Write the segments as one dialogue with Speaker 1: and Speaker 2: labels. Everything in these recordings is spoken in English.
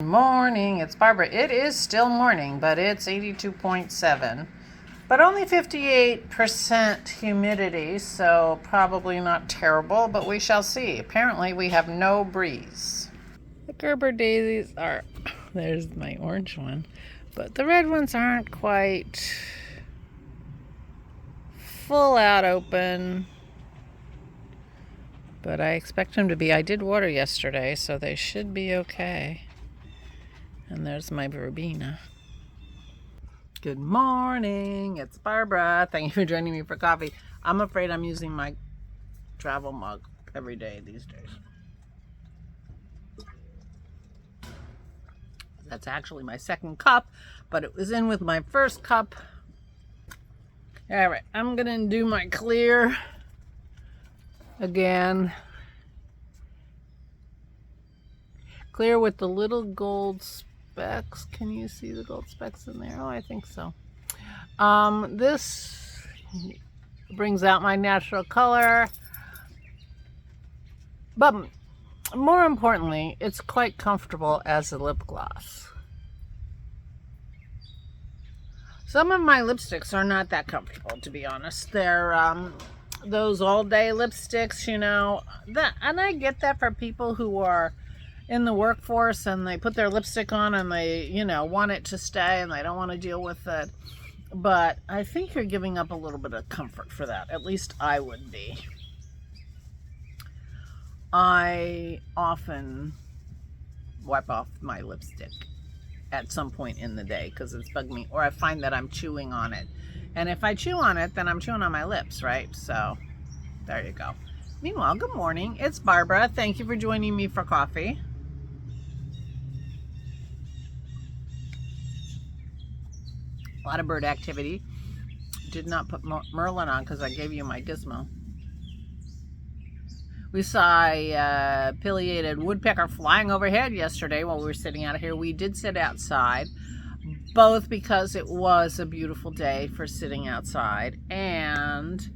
Speaker 1: Morning, it's Barbara. It is still morning, but it's 82.7, but only 58% humidity, so probably not terrible, but we shall see. Apparently we have no breeze. The Gerber daisies are, there's my orange one, but the red ones aren't quite full out open, but I expect them to be. I did water yesterday, so they should be okay. And there's my verbena. Good morning, it's Barbara. Thank you for joining me for coffee. I'm afraid I'm using my travel mug every day these days. That's actually my second cup, but it was in with my first cup. All right, I'm gonna do my clear again. Clear with the little gold specks. Can you see the gold specks in there? Oh, I think so. This brings out my natural color, but more importantly, it's quite comfortable as a lip gloss. Some of my lipsticks are not that comfortable, to be honest. They're those all-day lipsticks, you know, and I get that for people who are in the workforce and they put their lipstick on and they, you know, want it to stay and they don't want to deal with it. But I think you're giving up a little bit of comfort for that. At least I would be. I often wipe off my lipstick at some point in the day because it's bugged me, or I find that I'm chewing on it. And if I chew on it, then I'm chewing on my lips, right? So there you go. Meanwhile, good morning. It's Barbara. Thank you for joining me for coffee. A lot of bird activity. Did not put Merlin on because I gave you my gizmo. We saw a pileated woodpecker flying overhead yesterday while we were sitting out here. We did sit outside, both because it was a beautiful day for sitting outside, and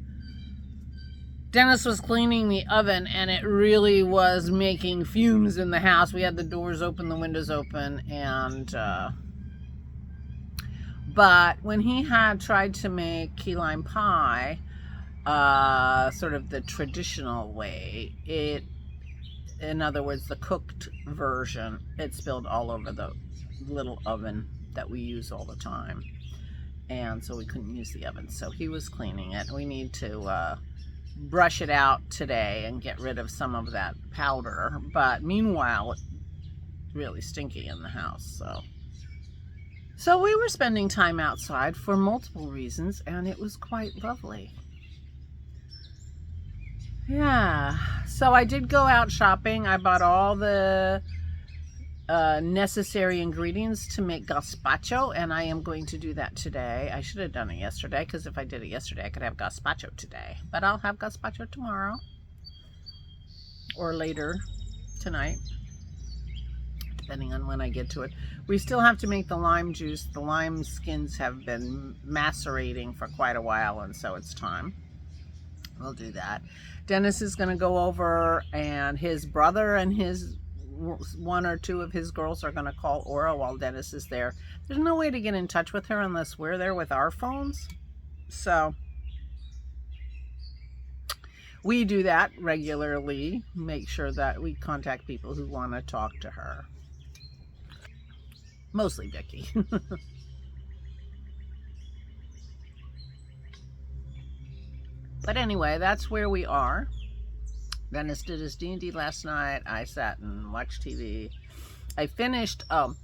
Speaker 1: Dennis was cleaning the oven and it really was making fumes in the house. We had the doors open, the windows open, and but when he had tried to make key lime pie, sort of the traditional way, in other words, the cooked version, it spilled all over the little oven that we use all the time. And so we couldn't use the oven. So he was cleaning it. We need to brush it out today and get rid of some of that powder. But meanwhile, it's really stinky in the house, So we were spending time outside for multiple reasons, and it was quite lovely. Yeah, so I did go out shopping. I bought all the necessary ingredients to make gazpacho, and I am going to do that today. I should have done it yesterday, because if I did it yesterday, I could have gazpacho today. But I'll have gazpacho tomorrow, or later tonight, depending on when I get to it. We still have to make the lime juice. The lime skins have been macerating for quite a while, and so it's time. We'll do that. Dennis is going to go over, and his brother and his one or two of his girls are going to call Aura while Dennis is there. There's no way to get in touch with her unless we're there with our phones. So we do that regularly. Make sure that we contact people who want to talk to her. Mostly Vicky. But anyway, that's where we are. Dennis did his D&D last night. I sat and watched TV. I finished, I've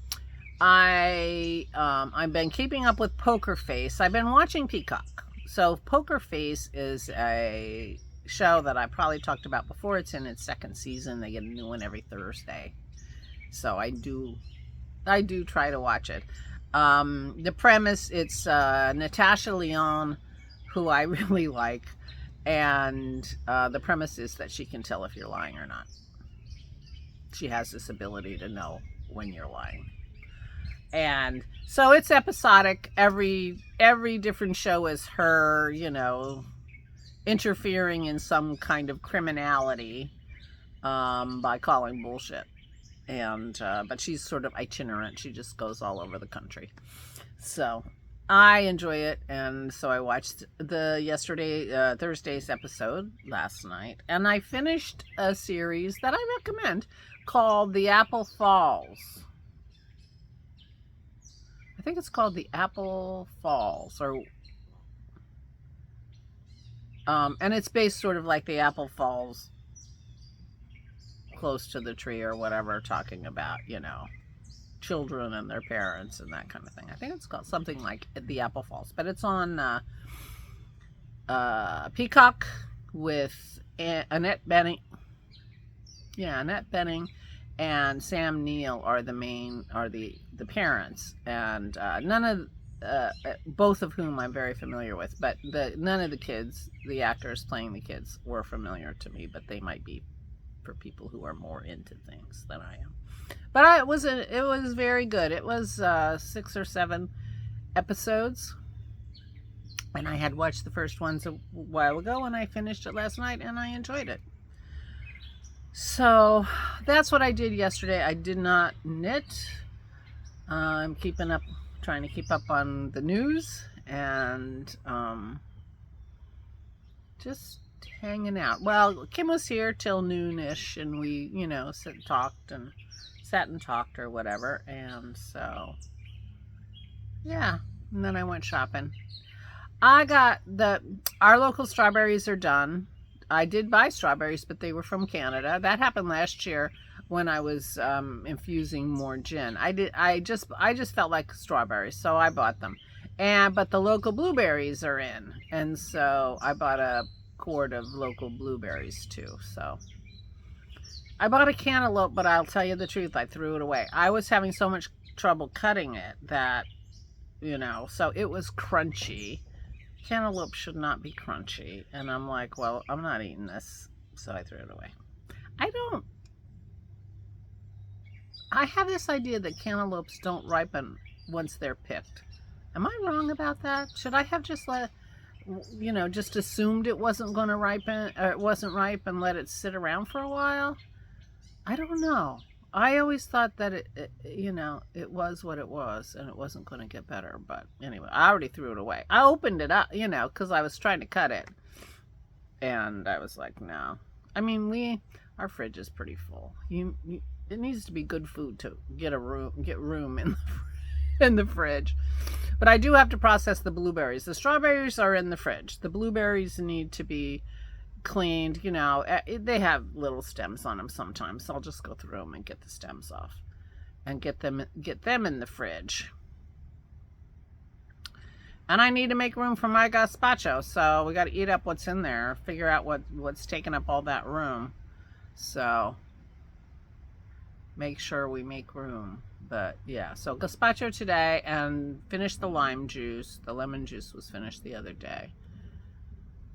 Speaker 1: been keeping up with Poker Face. I've been watching Peacock. So Poker Face is a show that I probably talked about before. It's in its second season. They get a new one every Thursday. So I do try to watch it. The premise, it's Natasha Lyonne, who I really like, and the premise is that she can tell if you're lying or not. She has this ability to know when you're lying. And so it's episodic. Every different show is her, you know, interfering in some kind of criminality by calling bullshit. and but she's sort of itinerant. She just goes all over the country. So I enjoy it, and so I watched the Thursday's episode last night, and I finished a series that I recommend called The Apple Falls. I think it's called The Apple Falls, or and it's based sort of like the Apple Falls close to the tree or whatever, talking about, you know, children and their parents and that kind of thing. I think it's called something like The Apple Falls, but it's on Peacock with Annette Bening. Yeah, Annette Bening and Sam Neill are the parents, and both of whom I'm very familiar with, but none of the kids, the actors playing the kids, were familiar to me, but they might be for people who are more into things than I am. But it was very good. It was 6 or 7 episodes, and I had watched the first ones a while ago, and I finished it last night, and I enjoyed it. So that's what I did yesterday. I did not knit. I'm trying to keep up on the news, and just hanging out. Well, Kim was here till noonish, and we, you know, sat and talked or whatever, and so yeah. And then I went shopping. I got our local strawberries are done. I did buy strawberries, but they were from Canada. That happened last year when I was infusing more gin. I just felt like strawberries, so I bought them. But the local blueberries are in, and so I bought a quart of local blueberries too. So I bought a cantaloupe, but I'll tell you the truth, I threw it away. I was having so much trouble cutting it that, you know, so it was crunchy. Cantaloupe should not be crunchy, and I'm like, well, I'm not eating this, so I threw it away. I have this idea that cantaloupes don't ripen once they're picked. Am I wrong about that? Should I have just just assumed it wasn't going to ripen, or it wasn't ripe, and let it sit around for a while? I don't know. I always thought that it was what it was, and it wasn't going to get better. But anyway, I already threw it away. I opened it up, because I was trying to cut it, and I was like, no. I mean, our fridge is pretty full. It needs to be good food to get room in the fridge. But I do have to process the blueberries. The strawberries are in the fridge. The blueberries need to be cleaned. They have little stems on them sometimes, so I'll just go through them and get the stems off and get them in the fridge. And I need to make room for my gazpacho, so we got to eat up what's in there, figure out what's taking up all that room. So make sure we make room. But yeah, so gazpacho today, and finished the lime juice. The lemon juice was finished the other day.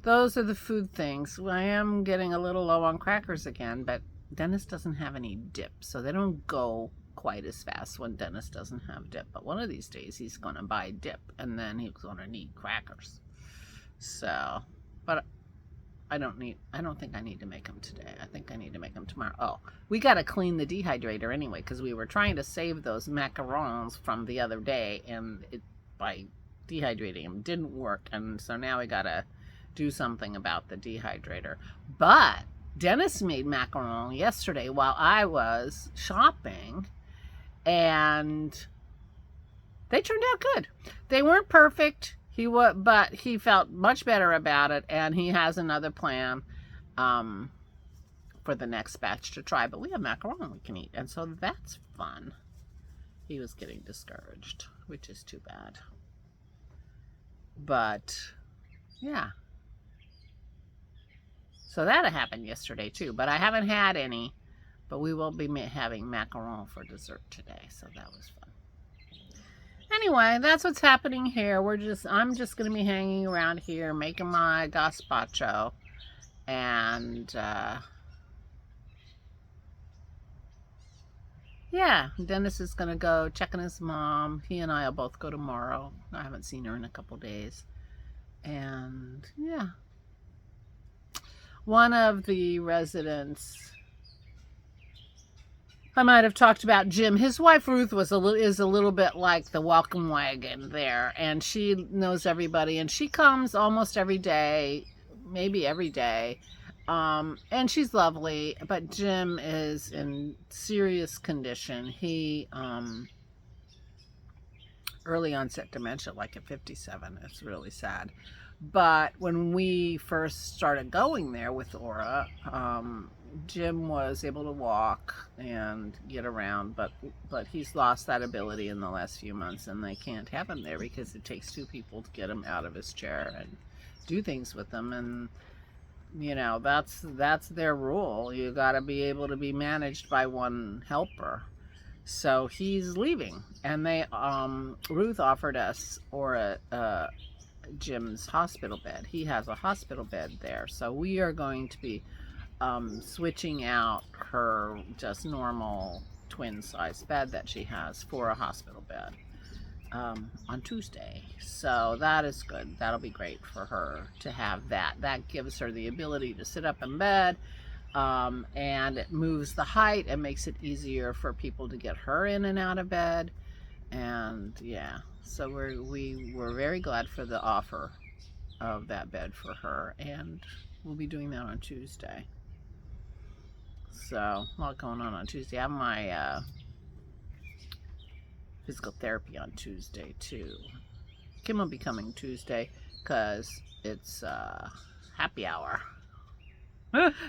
Speaker 1: Those are the food things. I am getting a little low on crackers again, but Dennis doesn't have any dip, so they don't go quite as fast when Dennis doesn't have dip. But one of these days he's going to buy dip, and then he's going to need crackers. So, but I don't think I need to make them today. I think I need to make them tomorrow. Oh, we got to clean the dehydrator anyway, because we were trying to save those macarons from the other day, and by dehydrating them didn't work, and so now we got to do something about the dehydrator. But Dennis made macaron yesterday while I was shopping, and they turned out good. They weren't perfect. But he felt much better about it, and he has another plan for the next batch to try. But we have macaron we can eat, and so that's fun. He was getting discouraged, which is too bad. But yeah. So that happened yesterday too, but I haven't had any. But we will be having macaron for dessert today, so that was fun. Anyway, that's what's happening here. I'm just going to be hanging around here, making my gazpacho, and yeah, Dennis is going to go check on his mom. He and I will both go tomorrow. I haven't seen her in a couple days, and yeah. One of the residents I might have talked about Jim. His wife Ruth is a little bit like the welcome wagon there, and she knows everybody, and she comes almost every day, maybe every day, and she's lovely. But Jim is in serious condition. He early onset dementia, like at 57. It's really sad. But when we first started going there with Aura, Jim was able to walk and get around, but he's lost that ability in the last few months, and they can't have him there because it takes two people to get him out of his chair and do things with him. And you know, that's their rule. You got to be able to be managed by one helper. So he's leaving, and they Ruth offered us Jim's hospital bed. He has a hospital bed there, so we are going to be switching out her just normal twin size bed that she has for a hospital bed on Tuesday. So that is good. That'll be great for her to have that. That gives her the ability to sit up in bed, and it moves the height and makes it easier for people to get her in and out of bed. And yeah, so we were very glad for the offer of that bed for her, and we'll be doing that on Tuesday. So a lot going on Tuesday. I have my physical therapy on Tuesday too. Kim will be coming Tuesday because it's happy hour.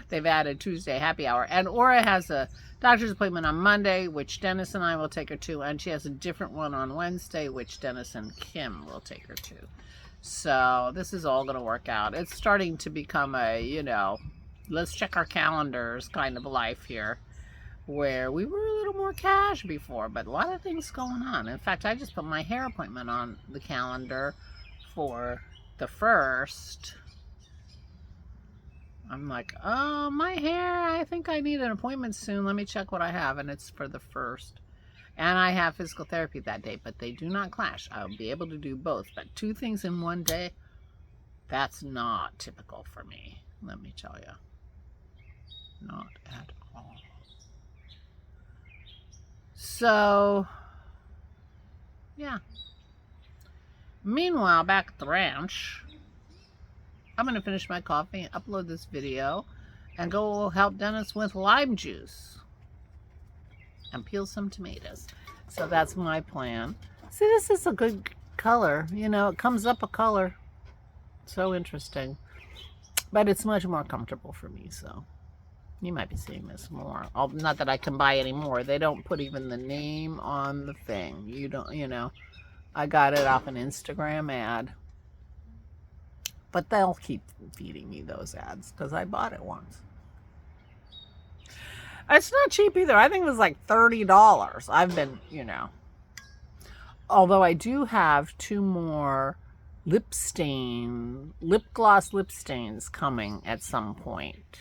Speaker 1: They've added Tuesday happy hour, and Aura has a doctor's appointment on Monday, which Dennis and I will take her to, and she has a different one on Wednesday, which Dennis and Kim will take her to. So this is all going to work out. It's starting to become a, you know, let's check our calendars kind of life here, where we were a little more cash before, but a lot of things going on. In fact, I just put my hair appointment on the calendar for the 1st. I'm like, oh, my hair, I think I need an appointment soon. Let me check what I have, and it's for the 1st. And I have physical therapy that day, but they do not clash. I'll be able to do both, but 2 things in one day, that's not typical for me, let me tell you. Not at all. So, yeah. Meanwhile, back at the ranch, I'm going to finish my coffee and upload this video and go help Dennis with lime juice and peel some tomatoes. So that's my plan. See, this is a good color. You know, it comes up a color. So interesting. But it's much more comfortable for me, so you might be seeing this more. Not that I can buy any more. They don't put even the name on the thing. You don't, you know. I got it off an Instagram ad. But they'll keep feeding me those ads because I bought it once. It's not cheap either. I think it was like $30. I've been, you know. Although I do have 2 more lip gloss lip stains coming at some point.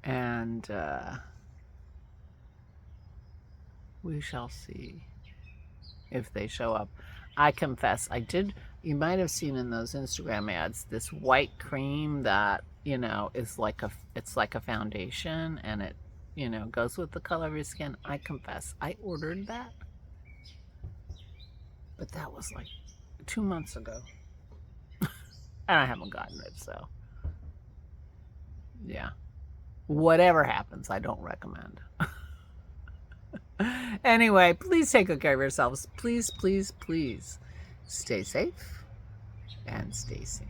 Speaker 1: And we shall see if they show up. I confess, I did, you might have seen in those Instagram ads, this white cream that, you know, is like it's like a foundation, and it, you know, goes with the color of your skin. I confess, I ordered that, but that was like 2 months ago. And I haven't gotten it, so yeah. Whatever happens, I don't recommend. Anyway, please take good care of yourselves. Please, please, please stay safe and stay sane.